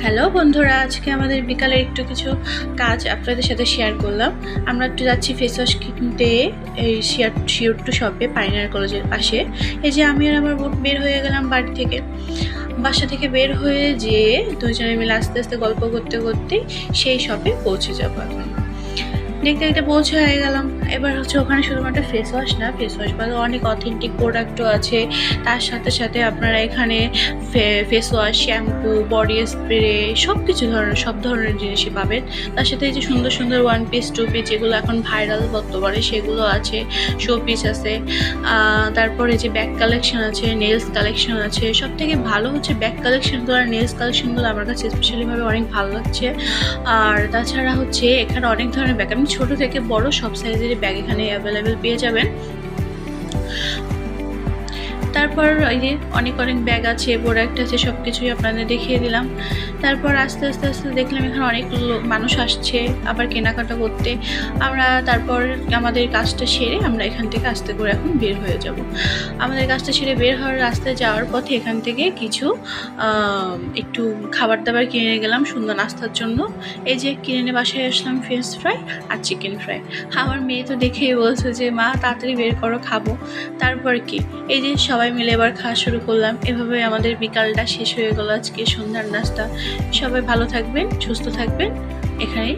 Hello বন্ধুরা, আজকে আমাদের বিকালের একটু কিছু কাজ আপনাদের সাথে শেয়ার করলাম। আমরা একটু যাচ্ছি ফেস ওয়াশ কিনতে এই শিওর টু শপে, পাইনার কলেজের পাশে। এই যে আমি আর আমার বোন বের হয়ে গেলাম বাসা থেকে বের হয়ে যেয়ে দুজনে মিলে আস্তে আস্তে গল্প করতে করতে সেই শপে পৌঁছে যাবো। এখন দেখতে দেখতে পৌঁছে হয়ে গেলাম। এবার হচ্ছে ওখানে শুধুমাত্র ফেস ওয়াশ না, ফেস ওয়াশ বাদে অনেক অথেন্টিক প্রোডাক্টও আছে। তার সাথে সাথে আপনারা এখানে face wash, shampoo, body spray সব ধরনের জিনিসই পাবেন। তার সাথে এই যে সুন্দর সুন্দর ওয়ান পিস, টু পিস যেগুলো এখন ভাইরাল বর্তমানে, সেগুলো আছে। শো পিস আছে, তারপরে যে ব্যাগ কালেকশন আছে, নেলস কালেকশন আছে। সব থেকে ভালো হচ্ছে ব্যাগ কালেকশনগুলো আর নেলস কালেকশনগুলো আমার কাছে স্পেশালিভাবে অনেক ভালো লাগছে। আর তাছাড়া হচ্ছে এখানে অনেক ধরনের ব্যাগ, আপনি ছোট থেকে বড় সব সাইজের ব্যাগ এখানে অ্যাভেলেবেল পেয়ে যাবেন। তারপর এই যে অনেক ব্যাগ আছে, প্রোডাক্ট আছে, সব কিছুই আপনাদের দেখিয়ে দিলাম। তারপর আস্তে আস্তে দেখলাম এখানে অনেক মানুষ আসছে আবার কেনাকাটা করতে। আমরা তারপর আমাদের কাজটা সেরে আমরা এখান থেকে আস্তে করে এখন বের হয়ে যাব। আমাদের কাজটা সেরে বের হওয়ার রাস্তায় যাওয়ার পথে এখান থেকে কিছু একটু খাবার দাবার কিনে গেলাম সুন্দর নাস্তার জন্য। এই যে কিনে নিয়ে বাসায় আসলাম ফ্রেঞ্চ ফ্রাই আর চিকেন ফ্রাই। আমার মেয়ে তো দেখেই বলছে যে মা তাড়াতাড়ি বের করো, খাবো। তারপর কি এই যে সবাই মিলে এবার খাওয়া শুরু করলাম। এভাবে আমাদের বিকালটা শেষ হয়ে গেল, আজকে সন্ধ্যার নাস্তা। সবাই ভালো থাকবেন, সুস্থ থাকবেন। এখানেই